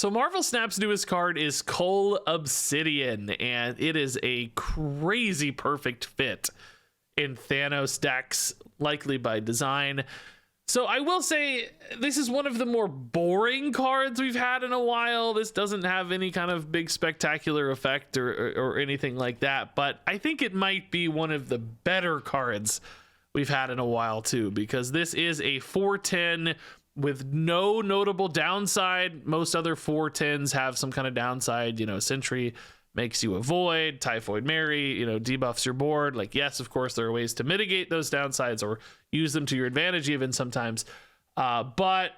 So Marvel Snap's newest card is Cull Obsidian, and it is a crazy perfect fit in Thanos decks, likely by design. So I will say this is one of the more boring cards we've had in a while. This doesn't have any kind of big spectacular effect or anything like that, but I think it might be one of the better cards we've had in a while too, because this is a 4/10 with no notable downside. Most other 4/10s have some kind of downside, you know, Sentry makes you avoid, Typhoid Mary, you know, debuffs your board. Like, yes, of course, there are ways to mitigate those downsides or use them to your advantage even sometimes. But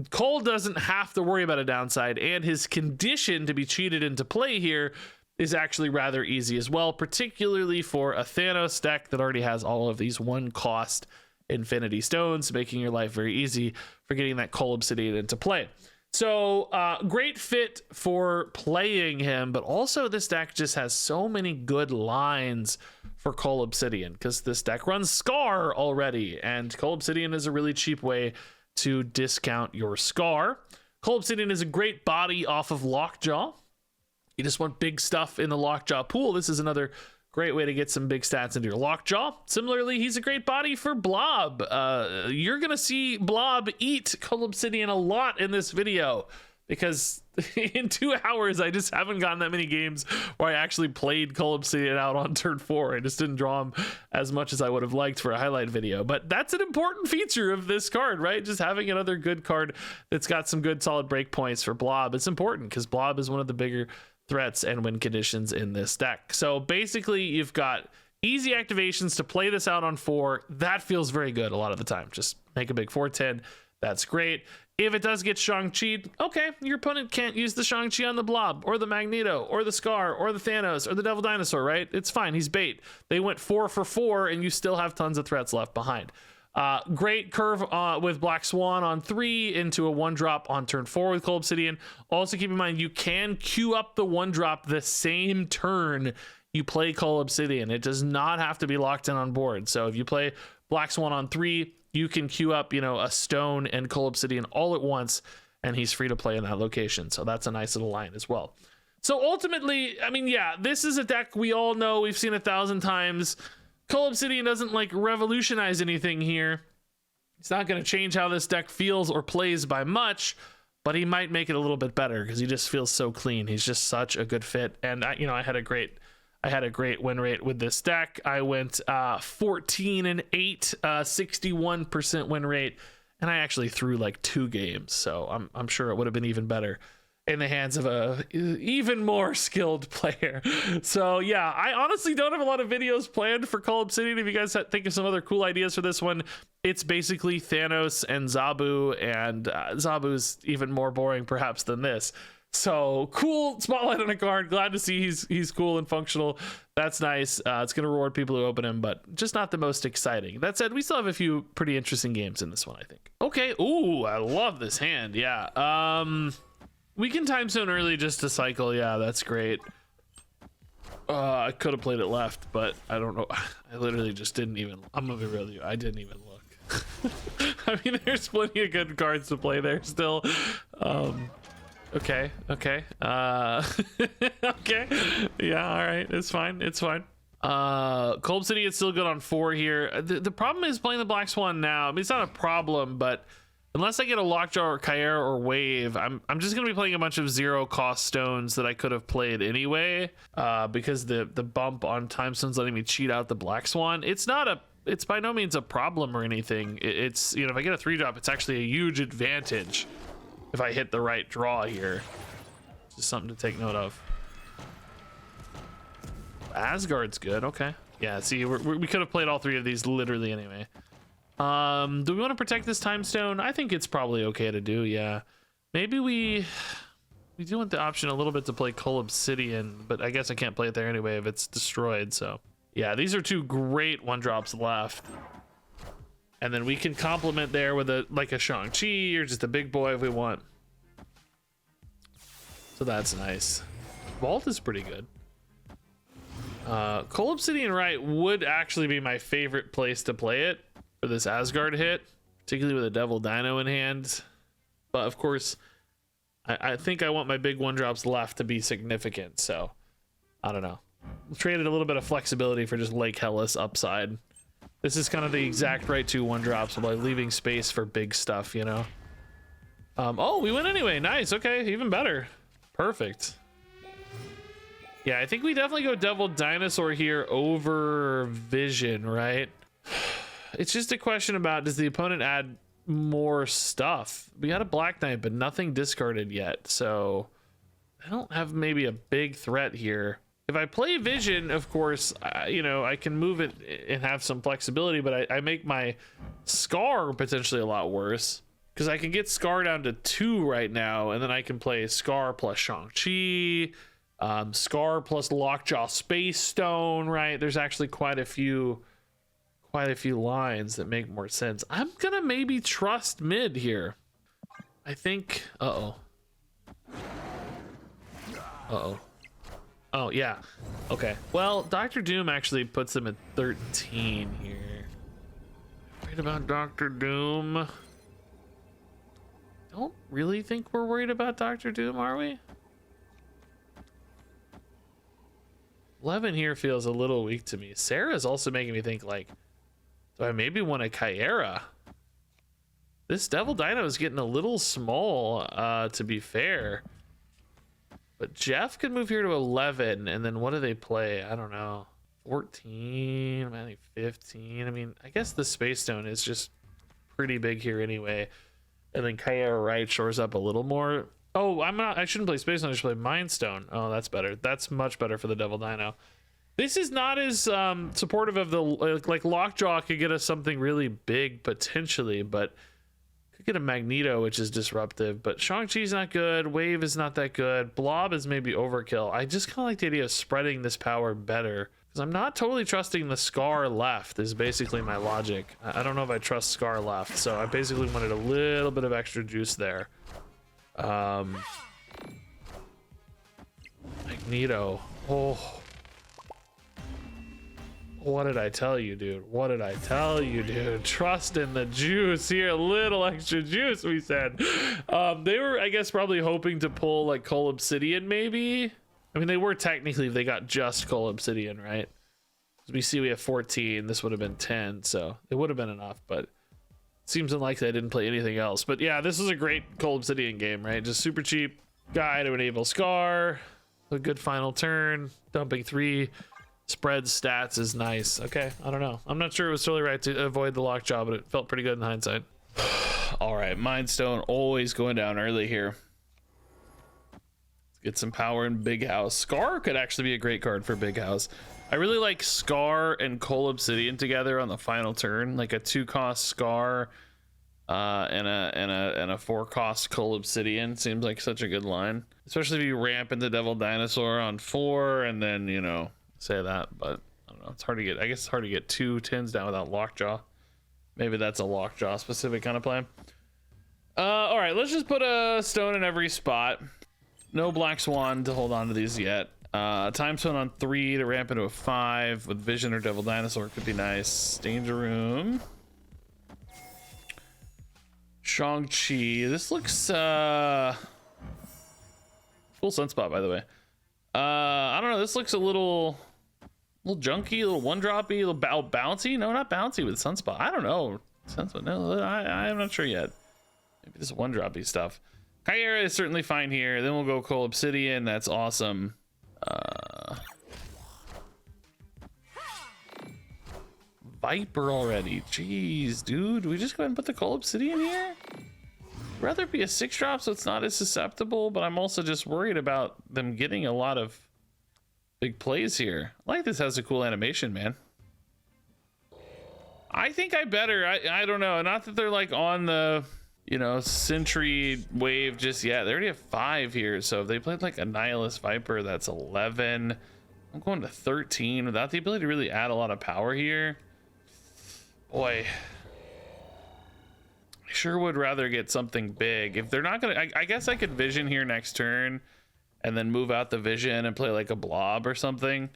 Cull doesn't have to worry about a downside, and his condition to be cheated into play here is actually rather easy as well, particularly for a Thanos deck that already has all of these one cost Infinity Stones, making your life very easy for getting that Cull Obsidian into play. So great fit for playing him, but also this deck just has so many good lines for Cull Obsidian because this deck runs Scar already, and Cull Obsidian is a really cheap way to discount your Scar. Cull Obsidian is a great body off of Lockjaw. You just want big stuff in the Lockjaw pool. This is another great way to get some big stats into your Lockjaw. Similarly, he's a great body for Blob. You're going to see Blob eat Cull Obsidian a lot in this video because in 2 hours, I just haven't gotten that many games where I actually played Cull Obsidian out on turn 4. I just didn't draw him as much as I would have liked for a highlight video. But that's an important feature of this card, right? Just having another good card that's got some good solid breakpoints for Blob. It's important because Blob is one of the bigger threats and win conditions in this deck. So basically you've got easy activations to play this out on 4. That feels very good a lot of the time. Just make a big 4/10. That's great. If it does get Shang-Chi'd, okay, your opponent can't use the Shang-Chi on the Blob or the Magneto or the Scar or the Thanos or the Devil Dinosaur, right? It's fine. He's bait. They went 4 for 4 and you still have tons of threats left behind. Great curve with Black Swan on 3 into a 1-drop on turn 4 with Cull Obsidian. Also keep in mind you can queue up the 1-drop the same turn you play Cull Obsidian. It does not have to be locked in on board. So if you play Black Swan on 3, you can queue up, you know, a Stone and Cull Obsidian all at once, and he's free to play in that location. So that's a nice little line as well. So ultimately, I mean, yeah, this is a deck we all know. We've seen 1,000 times. Cull Obsidian doesn't like revolutionize anything here. It's not going to change how this deck feels or plays by much, but he might make it a little bit better because he just feels so clean. He's just such a good fit. And I had a great win rate with this deck. I went 14-8, 61% win rate, and I actually threw like 2 games. So I'm sure it would have been even better in the hands of a even more skilled player. So yeah, I honestly don't have a lot of videos planned for Cull Obsidian. If you guys think of some other cool ideas for this one, it's basically Thanos and Zabu, and Zabu's even more boring perhaps than this. So cool spotlight on a card. Glad to see he's cool and functional. That's nice. It's going to reward people who open him, but just not the most exciting. That said, we still have a few pretty interesting games in this one, I think. Okay. Ooh, I love this hand. Yeah. We can time zone early just to cycle. Yeah, that's great. I could have played it left, but I don't know. I literally just didn't even. I'm gonna be real with you. I didn't even look. I mean, there's plenty of good cards to play there still. Okay. Okay. Okay. Yeah. All right. It's fine. It's fine. Cull Obsidian is still good on 4 here. The problem is playing the Black Swan now. I mean, it's not a problem, but unless I get a Lockjaw or Kyra or Wave, I'm just gonna be playing a bunch of 0-cost stones that I could have played anyway. Because the bump on time stones letting me cheat out the Black Swan. It's by no means a problem or anything. It's, you know, if I get a 3-drop, it's actually a huge advantage if I hit the right draw here. Just something to take note of. Asgard's good. Okay. Yeah. See, we could have played all 3 of these literally anyway. Do we want to protect this time stone? I think it's probably okay to do. Yeah, maybe we do want the option a little bit to play Cull Obsidian, but I guess I can't play it there anyway if it's destroyed. So yeah, these are 2 great 1-drops left, and then we can complement there with like a Shang-Chi or just a big boy if we want. So that's nice. Vault is pretty good. Cull Obsidian right would actually be my favorite place to play it for this Asgard hit, particularly with a Devil Dino in hand. But of course, I think I want my big 1-drops left to be significant, so I don't know. Traded a little bit of flexibility for just Lake Hellas upside. This is kind of the exact right 2 1-drops while leaving space for big stuff, you know? Oh, we win anyway. Nice. Okay, even better. Perfect. Yeah, I think we definitely go Devil Dinosaur here over Vision, right? It's just a question about, does the opponent add more stuff? We got a Black Knight, but nothing discarded yet, so I don't have maybe a big threat here. If I play Vision, of course, you know, I can move it and have some flexibility, but I make my Scar potentially a lot worse, because I can get Scar down to 2 right now, and then I can play Scar plus Shang-Chi, Scar plus Lockjaw Space Stone, right? There's actually quite a few lines that make more sense. I'm gonna maybe trust mid here. I think, uh-oh. Oh, yeah. Okay. Well, Dr. Doom actually puts him at 13 here. Worried about Dr. Doom? Don't really think we're worried about Dr. Doom, are we? 11 here feels a little weak to me. Sarah's also making me think, like, do I maybe want a Kyera? This Devil Dino is getting a little small, to be fair. But Jeff could move here to 11, and then what do they play? I don't know. 14, maybe 15. I mean, I guess the Space Stone is just pretty big here anyway. And then Kyera right shores up a little more. Oh, I shouldn't play Space Stone, I should play Mind Stone. Oh, that's better. That's much better for the Devil Dino. This is not as supportive of the, like Lockjaw could get us something really big potentially, but could get a Magneto, which is disruptive, but Shang-Chi's not good. Wave is not that good. Blob is maybe overkill. I just kind of like the idea of spreading this power better, because I'm not totally trusting the Scar left is basically my logic. I don't know if I trust Scar left, so I basically wanted a little bit of extra juice there. Magneto. Oh. What did I tell you, dude? What did I tell you, dude? Trust in the juice here. A little extra juice, we said. They were, I guess, probably hoping to pull like Cull Obsidian, maybe. I mean, they were technically, if they got just Cull Obsidian, right? As we see, we have 14. This would have been 10, so it would have been enough, but it seems unlikely I didn't play anything else. But yeah, this is a great Cull Obsidian game, right? Just super cheap guy to enable Scar. A good final turn. Dumping 3. Spread stats is nice. Okay, I don't know. I'm not sure it was totally right to avoid the Lockjaw, but it felt pretty good in hindsight. All right, Mind Stone always going down early here. Let's get some power in Big House. Scar could actually be a great card for Big House. I really like Scar and Cull Obsidian together on the final turn, like a 2-cost Scar and a 4-cost Cull Obsidian. Seems like such a good line, especially if you ramp into Devil Dinosaur on 4 and then, you know, say that, but I don't know, it's hard to get, I guess it's hard to get 2 10s down without Lockjaw. Maybe that's a Lockjaw specific kind of play. All right, let's just put a stone in every spot. No Black Swan to hold on to these yet. Time Stone on 3 to ramp into a 5 with Vision or Devil Dinosaur could be nice. Danger Room. Shang-Chi. This looks cool Sunspot, by the way. I don't know, this looks a little junky, a little 1-droppy, a little bouncy. No, not bouncy with Sunspot. I don't know. Sunspot, no, I'm not sure yet. Maybe this 1-droppy stuff. Kyera is certainly fine here. Then we'll go Cull Obsidian. That's awesome. Viper already. Jeez, dude. Do we just go ahead and put the Cull Obsidian here? I'd rather be a 6-drop so it's not as susceptible, but I'm also just worried about them getting a lot of big plays here. I like this has a cool animation, man. I think I better. I don't know. Not that they're like on the, you know, Sentry wave just yet. They already have 5 here. So if they played like a Nihilist Viper, that's 11. I'm going to 13 without the ability to really add a lot of power here. Boy. I sure would rather get something big. If they're not gonna, I guess I could Vision here next turn and then move out the Vision and play like a Blob or something.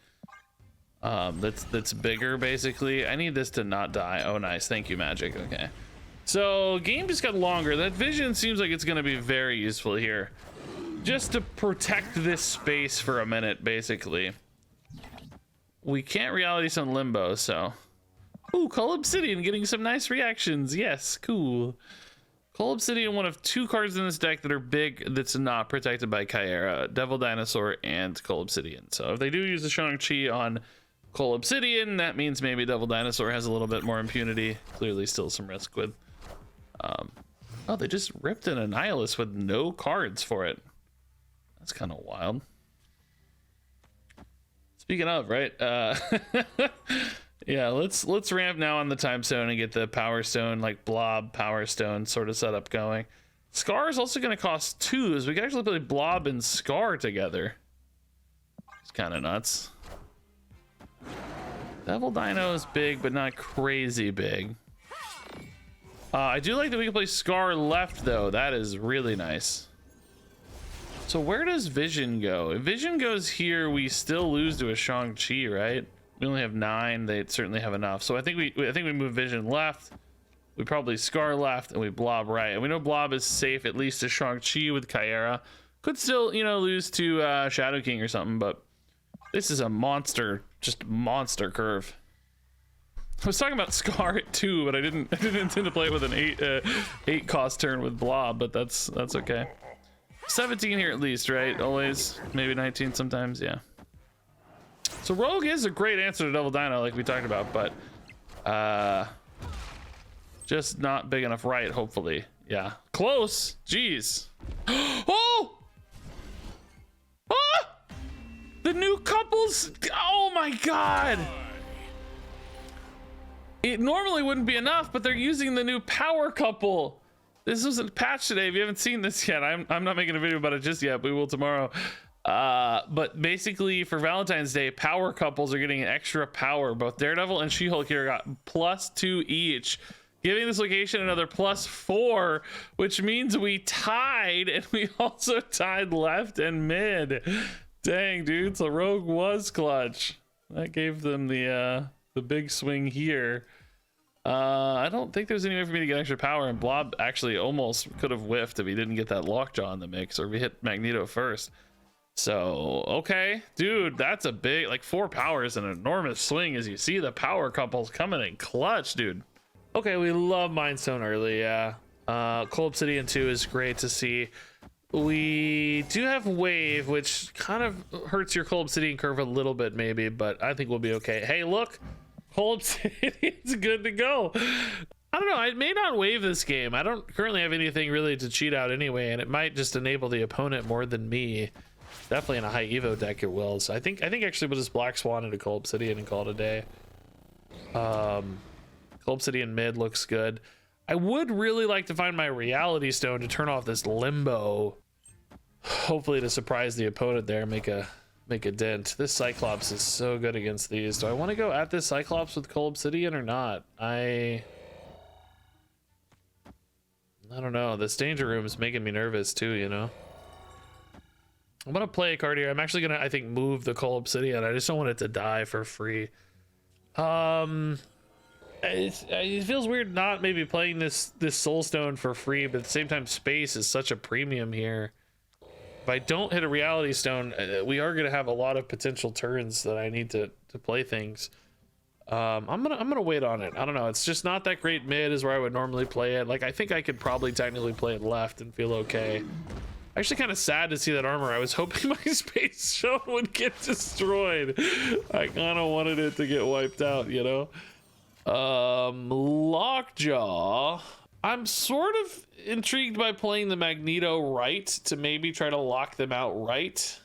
That's bigger basically. I need this to not die. Oh, nice. Thank you, Magic. Okay. So game just got longer. That Vision seems like it's gonna be very useful here. just to protect this space for a minute, basically. We can't reality stone limbo, so. Ooh, Cull Obsidian getting some nice reactions. Yes, cool. Cull Obsidian, one of 2 cards in this deck that are big that's not protected by Chimera, Devil Dinosaur and Cull Obsidian. So if they do use the Shang-Chi on Cull Obsidian, that means maybe Devil Dinosaur has a little bit more impunity. Clearly still some risk with. Oh, they just ripped an Annihilus with no cards for it. That's kind of wild. Speaking of, right? Yeah, let's ramp now on the time stone and get the power stone, like blob power stone sort of setup going. Scar is also going to cost 2, as we can actually play blob and Scar together. It's kind of nuts. Devil Dino is big, but not crazy big. I do like that we can play Scar left, though. That is really nice. So where does Vision go? If Vision goes here, we still lose to a Shang-Chi, right? We only have 9. They certainly have enough. So I think we move Vision left. We probably Scar left, and we Blob right. And we know Blob is safe at least to Shang-Chi with Chimera. Could still, you know, lose to Shadow King or something, but this is a monster, just monster curve. I was talking about Scar at 2, but I didn't intend to play it with an 8 cost turn with Blob, but that's okay. 17 here at least, right? Always, maybe 19 sometimes, yeah. So Rogue is a great answer to Devil Dino, like we talked about, but just not big enough right, hopefully. Yeah, close. Jeez. Oh! Ah! The new couples. Oh my God. It normally wouldn't be enough, but they're using the new power couple. This was a patch today. If you haven't seen this yet, I'm not making a video about it just yet. We will tomorrow. But basically for Valentine's Day, power couples are getting an extra power. Both Daredevil and She-Hulk here got +2 each, giving this location another +4, which means we tied, and we also tied left and mid. Dang, dude. So Rogue was clutch. That gave them the big swing here. I don't think there's any way for me to get extra power, and Blob actually almost could have whiffed if he didn't get that Lockjaw in the mix, or if he hit Magneto first. So, okay, dude, that's a big, like 4 power is an enormous swing, as you see the power couples coming in clutch, dude. Okay, we love Mind Stone early, yeah. Cull Obsidian 2 is great to see. We do have Wave, which kind of hurts your Cull Obsidian curve a little bit maybe, but I think we'll be okay. Hey, look, Cull Obsidian's good to go. I don't know, I may not wave this game. I don't currently have anything really to cheat out anyway, and it might just enable the opponent more than me. Definitely in a high Evo deck it will. So I think actually we'll just Black Swan into Cull Obsidian and call it a day. Cull Obsidian mid looks good. I would really like to find my Reality Stone to turn off this Limbo. Hopefully to surprise the opponent there, make a dent. This Cyclops is so good against these. Do I want to go at this Cyclops with Cull Obsidian or not? I don't know. This Danger Room is making me nervous too, you know? I'm gonna play a card here. I'm actually gonna, I think, move the Cull Obsidian. I just don't want it to die for free. It feels weird not maybe playing this Soul Stone for free, but at the same time, space is such a premium here. If I don't hit a Reality Stone, we are gonna have a lot of potential turns that I need to play things. I'm gonna wait on it. I don't know. It's just not that great mid is where I would normally play it. Like, I think I could probably technically play it left and feel okay. Actually kind of sad to see that armor. I was hoping my Space Stone would get destroyed. I kind of wanted it to get wiped out, you know? Lockjaw. I'm sort of intrigued by playing the Magneto right to maybe try to lock them out right.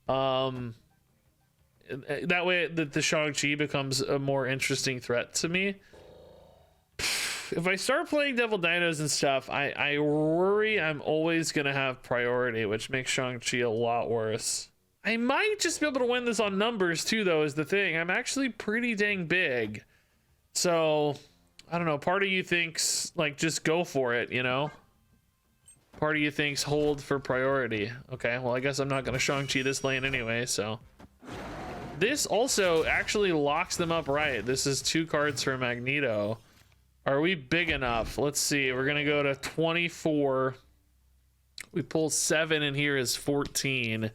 That way the Shang-Chi becomes a more interesting threat to me. If I start playing Devil Dinos and stuff, I worry I'm always going to have priority, which makes Shang-Chi a lot worse. I might just be able to win this on numbers too, though, is the thing. I'm actually pretty dang big. So, I don't know. Part of you thinks, like, just go for it, you know? Part of you thinks hold for priority. Okay, well, I guess I'm not going to Shang-Chi this lane anyway, so. This also actually locks them up right. This is 2 cards for Magneto. Are we big enough? Let's see. We're going to go to 24. We pull 7 and here is 14.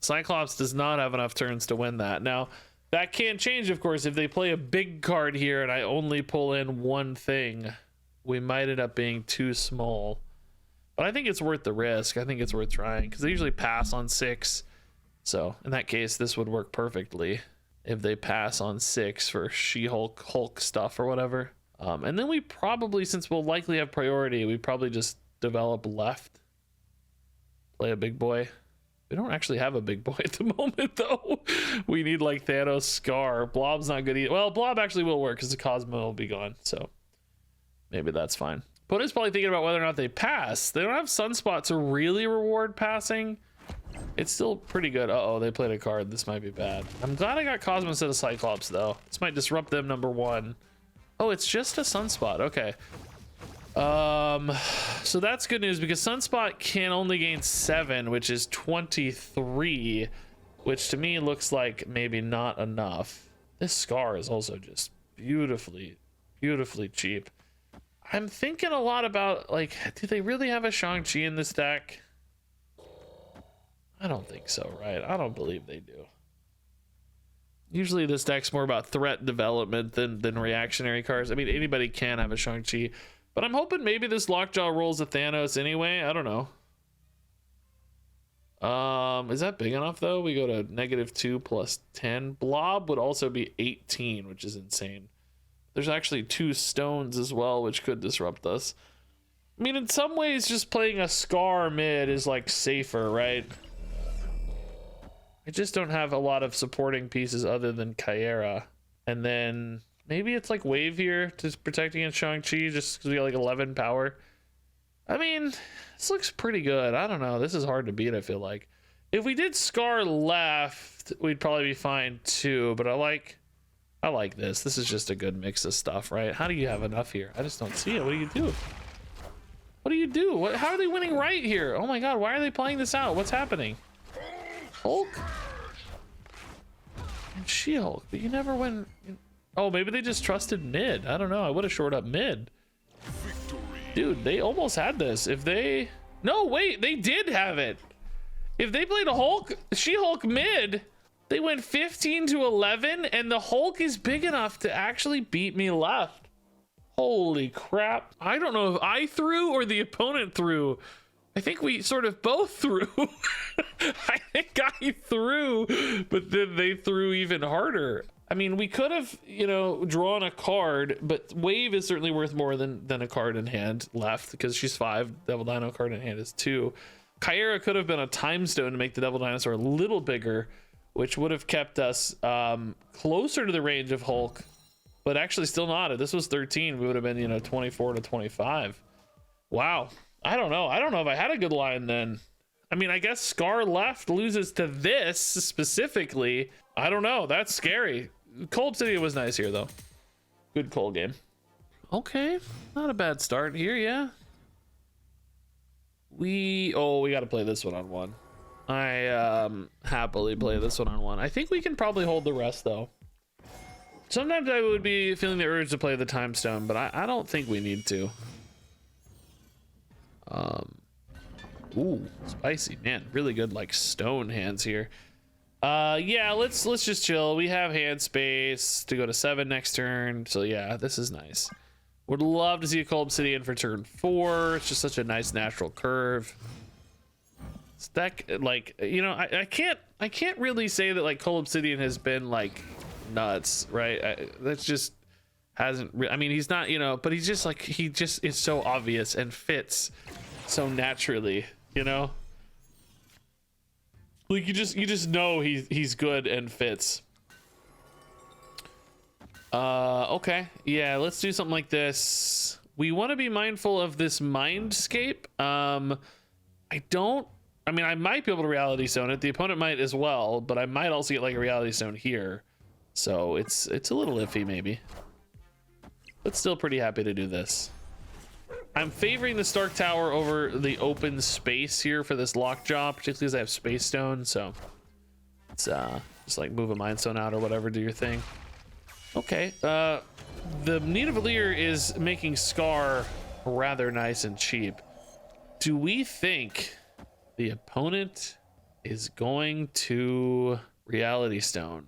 Cyclops does not have enough turns to win that. Now, that can change, of course. If they play a big card here and I only pull in one thing, we might end up being too small. But I think it's worth the risk. I think it's worth trying because they usually pass on 6. So in that case, this would work perfectly if they pass on 6 for She-Hulk, Hulk stuff or whatever. And then we probably, since we'll likely have priority, we probably just develop left. Play a big boy. We don't actually have a big boy at the moment, though. We need like Thanos Scar. Blob's not good either. Well, Blob actually will work because the Cosmo will be gone. So maybe that's fine. Opponent's probably thinking about whether or not they pass. They don't have Sunspot to really reward passing. It's still pretty good. Uh-oh, they played a card. This might be bad. I'm glad I got Cosmo instead of Cyclops, though. This might disrupt them, number 1. Oh, it's just a Sunspot. Okay. So that's good news because Sunspot can only gain 7, which is 23, which to me looks like maybe not enough. This Scar is also just beautifully, beautifully cheap. I'm thinking a lot about, like, do they really have a Shang-Chi in this deck? I don't think so, right? I don't believe they do. Usually this deck's more about threat development than reactionary cards. I mean, anybody can have a Shang-Chi, but I'm hoping maybe this Lockjaw rolls a Thanos anyway. I don't know. Is that big enough, though? We go to -2 plus 10. Blob would also be 18, which is insane. There's actually 2 stones as well, which could disrupt us. I mean, in some ways, just playing a Scar mid is, like, safer, right? I just don't have a lot of supporting pieces other than Kyera. And then maybe it's like Wave here to protect against Shang-Chi just because we got like 11 power. I mean, this looks pretty good. I don't know. This is hard to beat, I feel like. If we did Scar left, we'd probably be fine too. But I like this. This is just a good mix of stuff, right? How do you have enough here? I just don't see it. What do you do? What do you do? How are they winning right here? Oh my God, why are they playing this out? What's happening? Hulk and She-Hulk, but you never win. Oh, maybe they just trusted mid. I don't know. I would have shored up mid. Dude, they almost had this. If they... No, wait, they did have it. If they played a Hulk, She-Hulk mid, they went 15 to 11, and the Hulk is big enough to actually beat me left. Holy crap. I don't know if I threw or the opponent threw. I think we sort of both threw. I think I threw, but then they threw even harder. I mean, we could have, you know, drawn a card, but Wave is certainly worth more than a card in hand left because she's 5. Devil Dino card in hand is 2. Kyera could have been a Time Stone to make the Devil Dinosaur a little bigger, which would have kept us closer to the range of Hulk, but actually still not. If this was 13, we would have been, you know, 24 to 25. Wow. I don't know. I don't know if I had a good line then. I mean, I guess Scar left loses to this specifically. I don't know. That's scary. Cull Obsidian was nice here, though. Good Cull game. Okay. Not a bad start here, yeah. We got to play this one on 1. I happily play this one on 1. I think we can probably hold the rest, though. Sometimes I would be feeling the urge to play the Time Stone, but I don't think we need to. Ooh, spicy, man. Really good, like, stone hands here. Yeah, let's just chill. We have hand space to go to 7 next turn. So yeah, this is nice. Would love to see a Cull Obsidian for turn 4. It's just such a nice natural curve. This deck, like, you know, I can't really say that like Cull Obsidian has been like nuts, right? That's just hasn't. I mean, he's not, you know, but he's just like he just is so obvious and fits so naturally, you know. Like you just know he's good and fits. Okay, yeah, let's do something like this. We want to be mindful of this Mindscape. I mean, I might be able to Reality Stone it. The opponent might as well, but I might also get like a Reality Stone here. So it's a little iffy maybe. But still pretty happy to do this. I'm favoring the Stark Tower over the open space here for this Lockjaw, particularly as I have Space Stone. So it's just like move a Mind Stone out or whatever, do your thing. Okay, the Nidavellir is making Scar rather nice and cheap. Do we think the opponent is going to Reality Stone?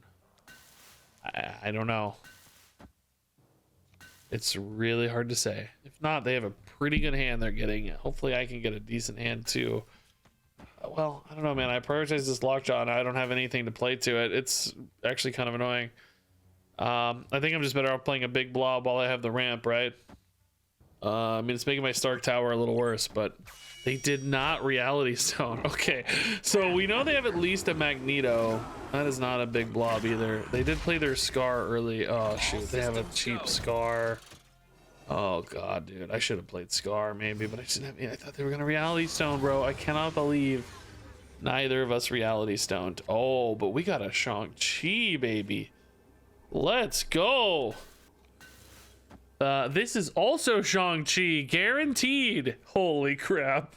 I don't know. It's really hard to say. If not, they have a pretty good hand they're getting. Hopefully I can get a decent hand too. Well, I don't know, man. I prioritize this Lockjaw and I don't have anything to play to it. It's actually kind of annoying. I think I'm just better off playing a big blob while I have the ramp, right? I mean, it's making my Stark Tower a little worse, but they did not Reality Stone. Okay, so we know they have at least a Magneto. That is not a big blob either. They did play their Scar early. Oh, shoot. They have a cheap Scar. Oh, God, dude. I should have played Scar, maybe, but I thought they were going to Reality Stone, bro. I cannot believe neither of us Reality Stoned. Oh, but we got a Shang-Chi, baby. Let's go. This is also Shang-Chi, guaranteed. Holy crap.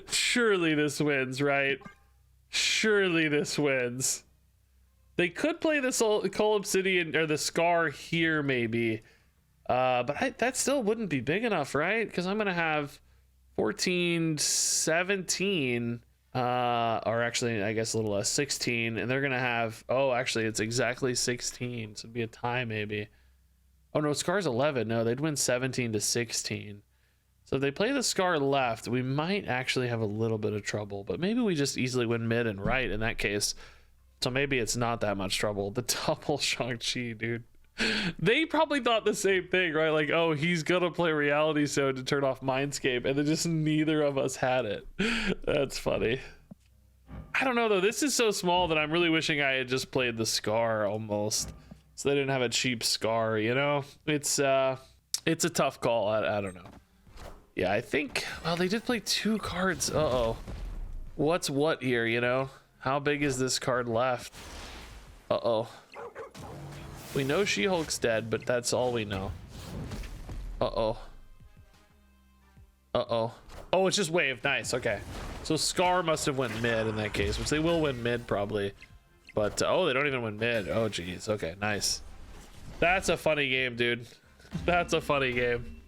Surely this wins, right? Surely this wins. They could play this Cull Obsidian or the Scar here, maybe. But that still wouldn't be big enough, right? Because I'm going to have 14, 17, or actually, I guess a little less, 16. And they're going to have, oh, actually, it's exactly 16. So it'd be a tie, maybe. Oh, no, Scar's 11. No, they'd win 17 to 16. So if they play the Scar left, we might actually have a little bit of trouble. But maybe we just easily win mid and right in that case. So maybe it's not that much trouble. The double Shang-Chi, dude. They probably thought the same thing, right? Like, oh, he's gonna play Reality Stone to turn off Mindscape, and then just neither of us had it. That's funny. I don't know, though. This is so small that I'm really wishing I had just played the Scar almost. So they didn't have a cheap Scar, you know? It's a tough call. I don't know. Yeah, I think, well, they did play 2 cards. Uh-oh. What's what here, you know? How big is this card left? Uh-oh. We know She-Hulk's dead, but that's all we know. Uh-oh. Uh-oh. Oh, it's just wave. Nice. Okay. So Scar must have went mid in that case, which they will win mid probably. But, oh, they don't even win mid. Oh, geez. Okay, nice. That's a funny game, dude. That's a funny game.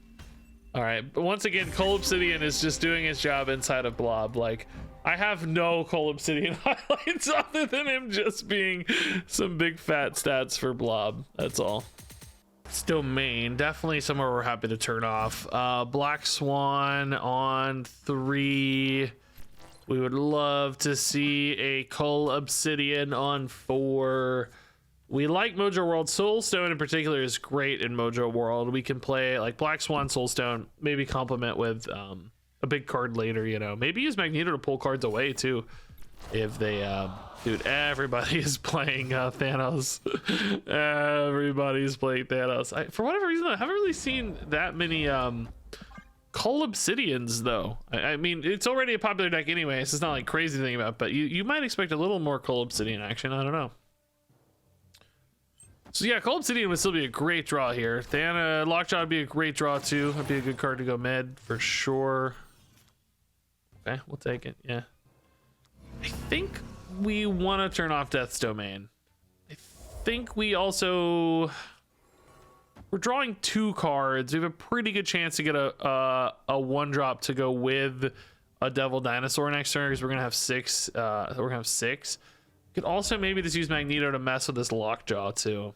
All right. But once again, Cull Obsidian is just doing his job inside of Blob. Like, I have no Cull Obsidian highlights other than him just being some big fat stats for Blob. That's all. Still main. Definitely somewhere we're happy to turn off. Black Swan on 3. We would love to see a Cull Obsidian on 4. We like Mojo World. Soulstone in particular is great in Mojo World. We can play like Black Swan, Soulstone, maybe complement with a big card later, you know. Maybe use Magneto to pull cards away too. If they, dude, everybody is playing Thanos. Everybody's playing Thanos. For whatever reason, I haven't really seen that many Cull Obsidians though. I mean, it's already a popular deck anyway, so it's not like crazy to think about, but you might expect a little more Cull Obsidian action. I don't know. So yeah, Cull Obsidian would still be a great draw here. Thanos Lockjaw would be a great draw too. That'd be a good card to go mid for sure. Okay, we'll take it. Yeah. I think we want to turn off Death's Domain. I think we also... We're drawing 2 cards. We have a pretty good chance to get a 1-drop to go with a Devil Dinosaur next turn because we're gonna have 6. We're gonna have 6. Could also maybe just use Magneto to mess with this Lockjaw too.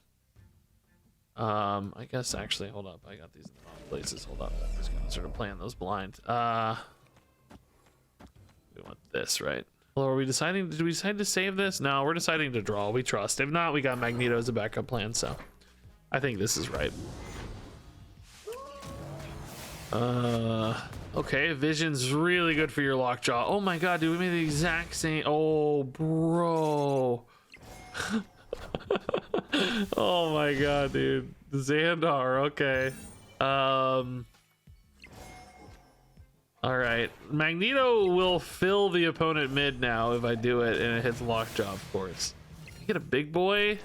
I guess actually, hold up. I got these in the wrong places. Hold up. I'm just gonna sort of playing those blind. We want this, right? Well, are we deciding? Did we decide to save this? No, we're deciding to draw. We trust. If not, we got Magneto as a backup plan. So, I think this is right. Okay, Vision's really good for your Lockjaw. Oh my god, dude, we made the exact same. Oh, bro. Oh my god, dude. Xandar, okay. All right, Magneto will fill the opponent mid now if I do it, and it hits Lockjaw, of course. Can I get a big boy?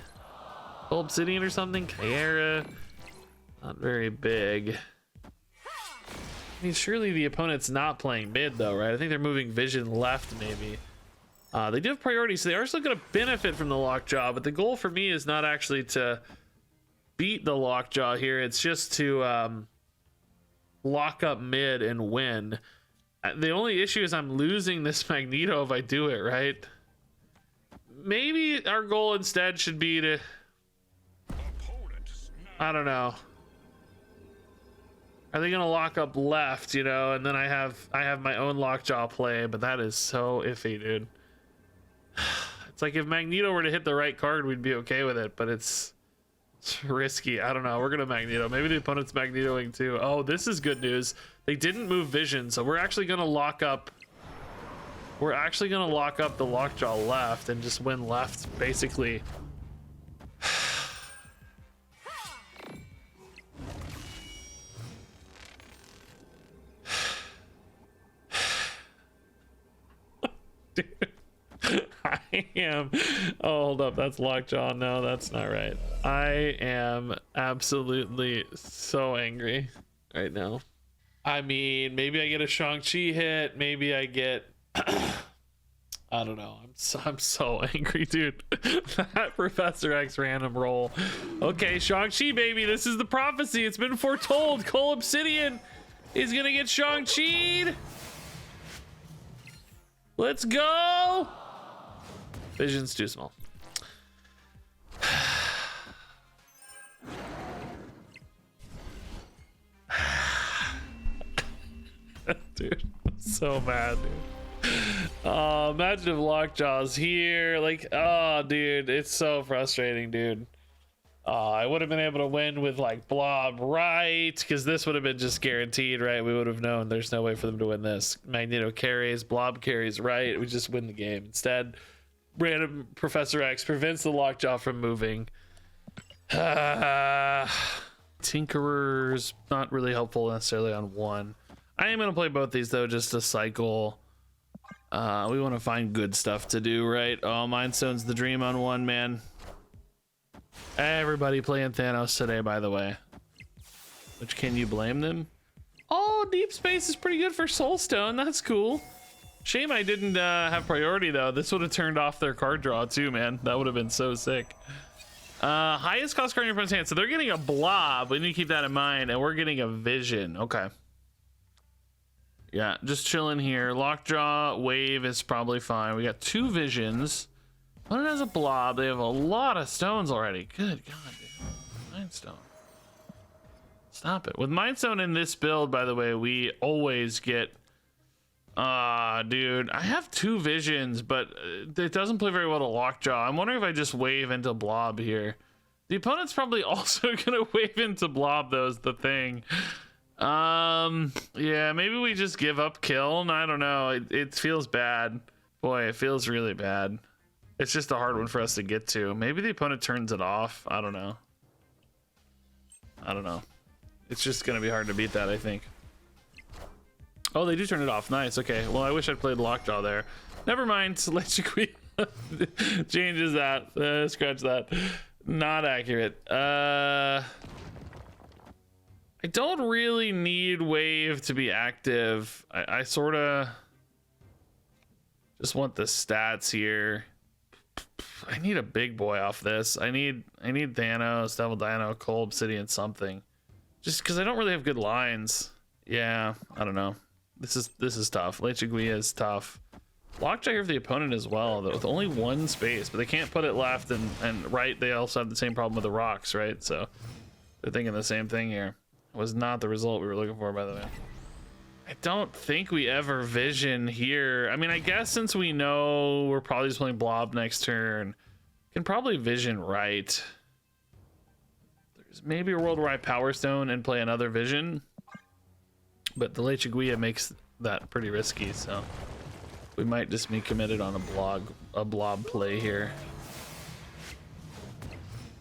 Cull Obsidian or something? Kyera? Not very big. I mean, surely the opponent's not playing mid, though, right? I think they're moving Vision left, maybe. They do have priority, so they are still going to benefit from the Lockjaw, but the goal for me is not actually to beat the Lockjaw here. It's just to lock up mid and win. The only issue is I'm losing this Magneto if I do it, right? Maybe our goal instead should be to, I don't know. Are they gonna lock up left, you know, and then I have my own Lockjaw play, but that is so iffy, dude. It's like if Magneto were to hit the right card, we'd be okay with it, but it's risky. I don't know. We're gonna Magneto. Maybe the opponent's Magnetoing too. Oh, this is good news. They didn't move Vision, so we're actually gonna lock up. We're actually gonna lock up the Lockjaw left and just win left, basically. Dude, I am. Oh, hold up. That's Lockjaw. No, that's not right. I am absolutely so angry right now. I mean, maybe I get a Shang-Chi hit. Maybe I get. I don't know. I'm so angry, dude. That Professor X random roll. Okay, Shang-Chi, baby. This is the prophecy. It's been foretold. Cull Obsidian is gonna get Shang-Chi'd. Let's go. Vision's too small. Dude, I'm so mad, dude. Imagine if Lockjaw's here. Like, oh, dude, it's so frustrating, dude. I would have been able to win with like Blob, right? Because this would have been just guaranteed, right? We would have known there's no way for them to win this. Magneto carries, Blob carries, right? We just win the game. Instead, random Professor X prevents the Lockjaw from moving. Tinkerer's not really helpful necessarily on one. I am going to play both these though, just to cycle. We want to find good stuff to do, right? Oh, Mind Stone's the dream on one, man. Everybody playing Thanos today, by the way. Which, can you blame them? Oh, Deep Space is pretty good for Soulstone. That's cool. Shame I didn't have priority, though. This would have turned off their card draw, too, man. That would have been so sick. Highest cost card in your opponent's hand. So they're getting a Blob. We need to keep that in mind. And we're getting a Vision. Okay. Yeah, just chilling here. Lockjaw, Wave is probably fine. We got 2 Visions. One has a Blob. They have a lot of stones already. Good God, dude. Mind Stone. Stop it. With Mind Stone in this build, by the way, we always get... dude. I have 2 Visions, but it doesn't play very well to Lockjaw. I'm wondering if I just wave into Blob here. The opponent's probably also going to wave into Blob, though, is the thing. Yeah, maybe we just give up kill. I don't know. It feels bad. Boy, it feels really bad. It's just a hard one for us to get to. Maybe the opponent turns it off. I don't know. I don't know. It's just gonna be hard to beat that, I think. Oh, they do turn it off. Nice. Okay. Well, I wish I'd played Lockjaw there. Never mind. Let you quit. Changes that. Scratch that. Not accurate. I don't really need Wave to be active. I sort of just want the stats here. I need a big boy off this. I need Thanos, Devil Dino, Cull Obsidian, something. Just because I don't really have good lines. Yeah, I don't know. This is tough. Lechuguilla is tough. Lockjaw here for the opponent as well, though, with only 1 space, but they can't put it left and right. They also have the same problem with the rocks, right? So they're thinking the same thing here. It was not the result we were looking for, by the way. I don't think we ever Vision here. I mean, I guess since we know we're probably just playing Blob next turn, can probably Vision right. There's maybe a world where I Power Stone and play another Vision, but the Lechuguilla makes that pretty risky, so we might just be committed on a Blob play here.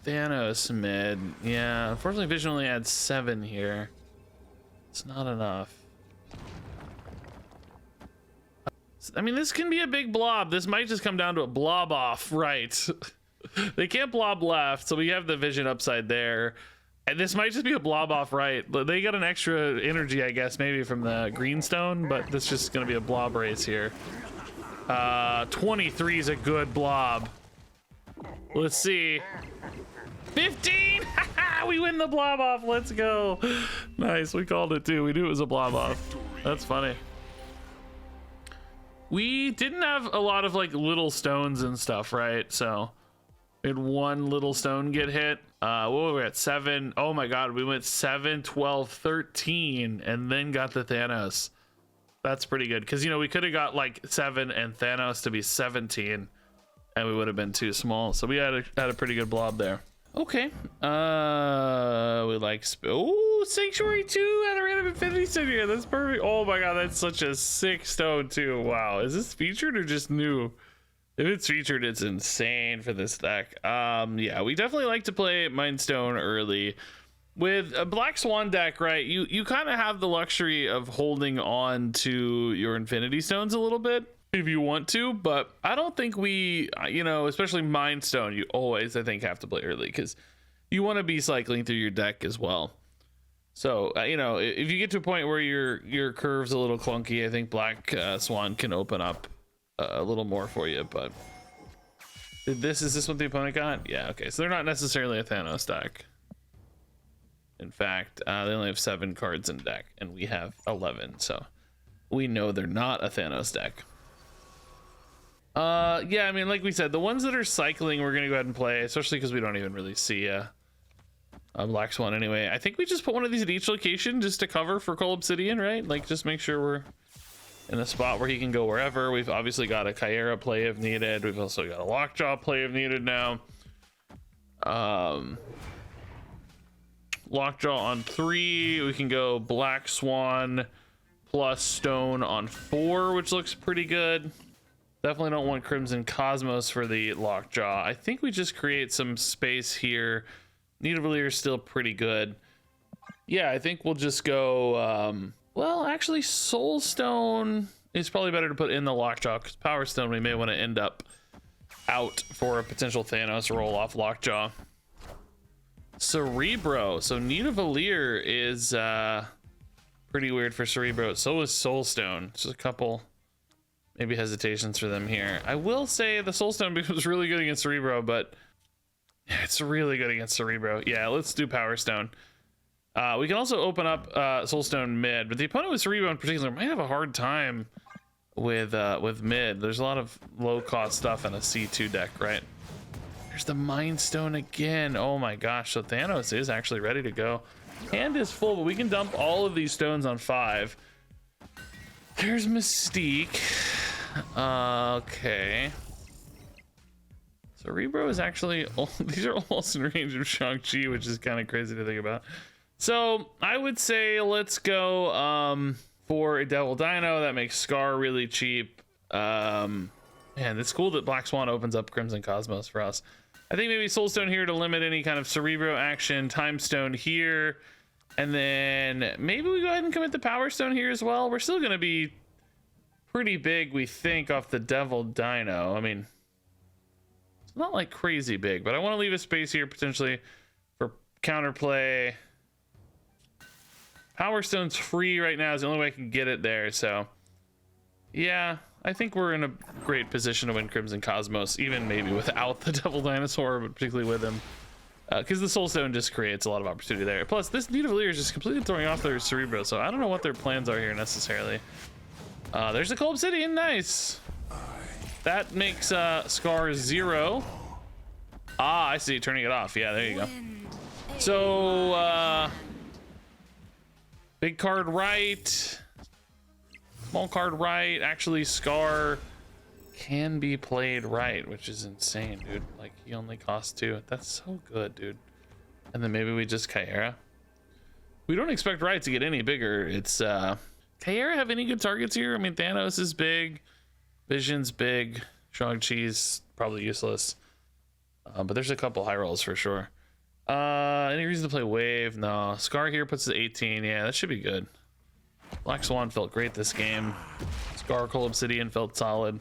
Thanos mid. Yeah, unfortunately Vision only adds 7 here. It's not enough. I mean, this can be a big Blob. This might just come down to a Blob off, right? They can't Blob left, so we have the Vision upside there. And this might just be a Blob off right. They got an extra energy, I guess, maybe from the Greenstone, but this is just going to be a Blob race here. 23 is a good Blob. Let's see. 15! We win the Blob off. Let's go. Nice. We called it too. We knew it was a Blob off. That's funny. We didn't have a lot of like little stones and stuff, right? So we had one little stone get hit. What were we at? 7. Oh my god, we went 7, 12, 13 and then got the Thanos. That's pretty good because, you know, we could have got like 7 and Thanos to be 17 and we would have been too small. So we had a pretty good blob there. Okay. We like Sanctuary 2 at a random infinity stone here. That's perfect. Oh my god, that's such a sick stone too. Wow. Is this featured or just new? If it's featured, it's insane for this deck. Yeah, we definitely like to play Mind Stone early. With a Black Swan deck, right, you kind of have the luxury of holding on to your Infinity Stones a little bit if you want to, but I don't think we, you know, especially Mind Stone, you always, I think, have to play early because you want to be cycling through your deck as well. So, you know, if you get to a point where your curve's a little clunky, I think Black Swan can open up a little more for you. But is this what the opponent got? Yeah, okay, so they're not necessarily a Thanos deck. In fact, they only have 7 cards in deck and we have 11, so we know they're not a Thanos deck. Yeah, I mean, like we said, the ones that are cycling we're gonna go ahead and play, especially because we don't even really see a Black Swan anyway. I think we just put one of these at each location just to cover for Cull Obsidian, right? Like, just make sure we're in a spot where he can go wherever. We've obviously got a Chimera play if needed. We've also got a Lockjaw play if needed now. Lockjaw on 3. We can go Black Swan plus Stone on 4, which looks pretty good. Definitely don't want Crimson Cosmos for the Lockjaw. I think we just create some space here. Nidavellir is still pretty good. Yeah, I think we'll just go, well, actually Soulstone is probably better to put in the Lockjaw because Power Stone we may want to end up out for a potential Thanos roll off Lockjaw. Cerebro. So Nidavellir is pretty weird for Cerebro. So is Soulstone. Just a couple maybe hesitations for them here. I will say the Soulstone becomes really good against Cerebro, but it's really good against Cerebro. Yeah, let's do Power Stone. We can also open up Soulstone mid, but the opponent with Cerebro in particular might have a hard time with mid. There's a lot of low cost stuff in a C2 deck, right? There's the Mind Stone again. Oh my gosh, so Thanos is actually ready to go. Hand is full, but we can dump all of these stones on 5. There's Mystique. Okay. Cerebro is actually, these are almost in range of Shang-Chi, which is kind of crazy to think about. So I would say let's go for a Devil Dino. That makes Scar really cheap. Man, it's cool that Black Swan opens up Crimson Cosmos for us. I think maybe Soulstone here to limit any kind of Cerebro action. Time Stone here. And then maybe we go ahead and commit the Power Stone here as well. We're still going to be pretty big, we think, off the Devil Dino. I mean, it's not like crazy big, but I want to leave a space here potentially for counterplay. Power Stone's free right now is the only way I can get it there. So, yeah, I think we're in a great position to win Crimson Cosmos, even maybe without the Devil Dinosaur, but particularly with him. Because the Soulstone just creates a lot of opportunity there. Plus, this Nidavellir is just completely throwing off their Cerebro, so I don't know what their plans are here necessarily. There's the Cull Obsidian, nice. That makes Scar 0. Ah, I see, turning it off. Yeah, there you go. So, big card right, small card right. Actually, Scar can be played right, which is insane, dude. Like, he only costs 2. That's so good, dude. And then maybe we just Chimera. We don't expect right to get any bigger. It's Chimera have any good targets here? I mean, Thanos is big, Vision's big, Shang-Chi's probably useless, but there's a couple high rolls for sure. Any reason to play Wave? No. Scar here puts the 18. Yeah, that should be good. Black Swan felt great this game. Scar, Cull Obsidian felt solid.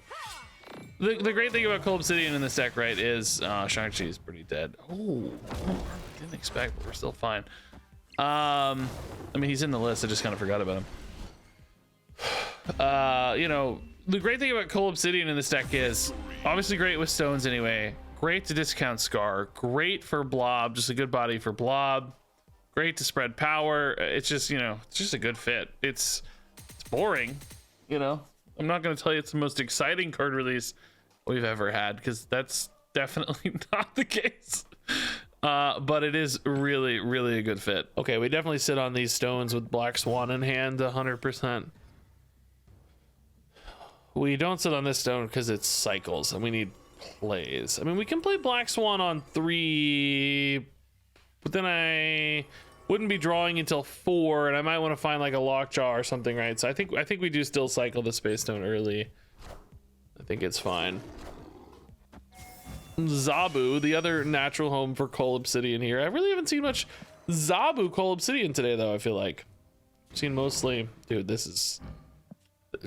The great thing about Cull Obsidian in this deck, right, is Shang-Chi is pretty dead. Oh, didn't expect, but we're still fine. I mean, he's in the list. I just kind of forgot about him. You know, the great thing about Cull Obsidian in this deck is obviously great with stones anyway. Great to discount Scar. Great for Blob. Just a good body for Blob. Great to spread power. It's just, you know, it's just a good fit. It's boring, you know. I'm not going to tell you it's the most exciting card release we've ever had, because that's definitely not the case. But it is really, really a good fit. Okay, we definitely sit on these stones with Black Swan in hand 100%. We don't sit on this stone because it's cycles and we need plays. I mean, we can play Black Swan on 3, but then I wouldn't be drawing until 4, and I might want to find like a Lockjaw or something, right? So I think we do still cycle the Space Stone early. I think it's fine. Zabu, the other natural home for Cull Obsidian here. I really haven't seen much Zabu Cull Obsidian today, though. I feel like I've seen mostly, dude, this is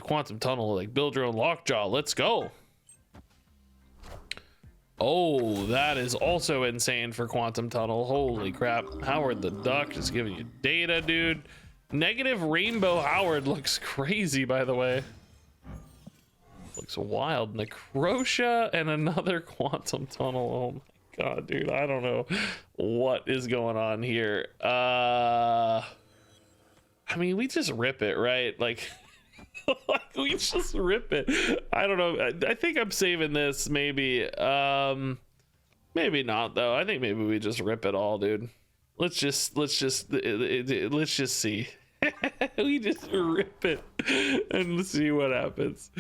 Quantum Tunnel, like build your own Lockjaw. Let's go. Oh, that is also insane for Quantum Tunnel. Holy crap. Howard the Duck is giving you data, dude. Negative Rainbow Howard looks crazy, by the way. Looks wild. Necrotia and another Quantum Tunnel. Oh my god, dude. I don't know what is going on here. I mean, we just rip it, right? Like, like we just rip it. I don't know. I think I'm saving this maybe. Maybe not though. I think maybe we just rip it all, dude. Let's just see. We just rip it and see what happens.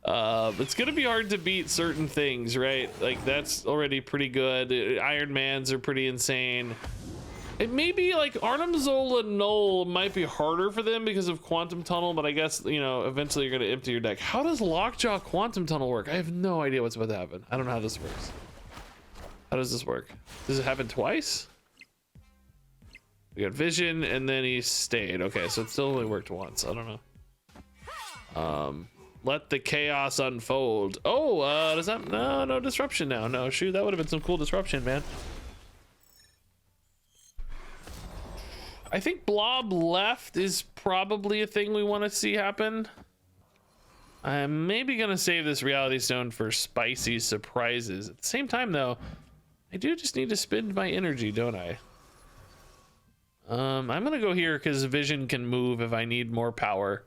It's gonna be hard to beat certain things, right? Like that's already pretty good. Iron Mans are pretty insane. It may be like Arnim Zola Null might be harder for them because of Quantum Tunnel, but I guess, you know, eventually you're gonna empty your deck. How does Lockjaw Quantum Tunnel work? I have no idea what's about to happen. I don't know how this works. How does this work? Does it happen twice? We got Vision and then he stayed. Okay, so it still only worked once. I don't know. Let the chaos unfold. Oh, does that, no disruption now. No, shoot, that would have been some cool disruption, man. I think Blob left is probably a thing we want to see happen. I'm maybe gonna save this Reality Stone for spicy surprises. At the same time though, I do just need to spend my energy, don't I? I'm gonna go here because Vision can move if I need more power.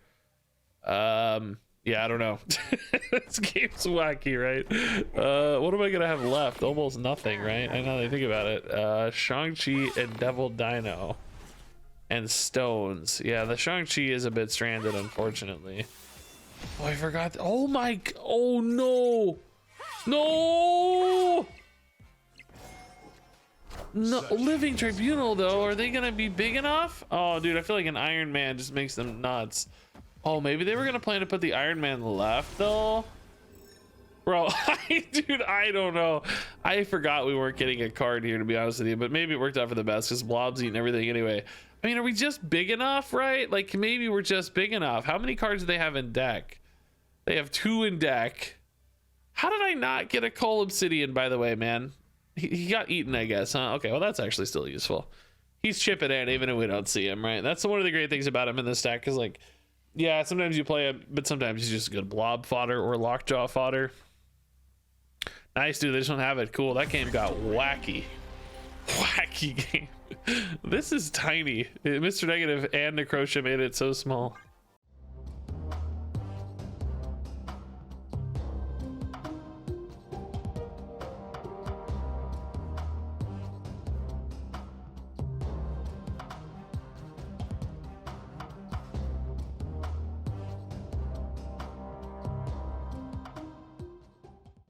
Yeah, I don't know. This game's wacky, right? What am I gonna have left? Almost nothing, right? I know that I think about it. Shang-Chi and Devil Dino. And stones. Yeah, the Shang-Chi is a bit stranded, unfortunately. Oh, I forgot. Oh my, oh no. No! No, Living Tribunal though, are they gonna be big enough? Oh dude, I feel like an Iron Man just makes them nuts. Oh, maybe they were gonna plan to put the Iron Man left though. Bro, dude, I don't know. I forgot we weren't getting a card here, to be honest with you, but maybe it worked out for the best because Blob's eating everything anyway. I mean, are we just big enough, right? Like maybe we're just big enough. How many cards do they have in deck? They have 2 in deck. How did I not get a Cull Obsidian, by the way, man? He got eaten, I guess, huh? Okay, well, that's actually still useful. He's chipping in even if we don't see him, right? That's one of the great things about him in this deck is like, yeah, sometimes you play him, but sometimes he's just good blob fodder or lockjaw fodder. Nice, dude. They just don't have it. Cool. That game got wacky. Wacky game. This is tiny. Mr. Negative and Necrotia made it so small.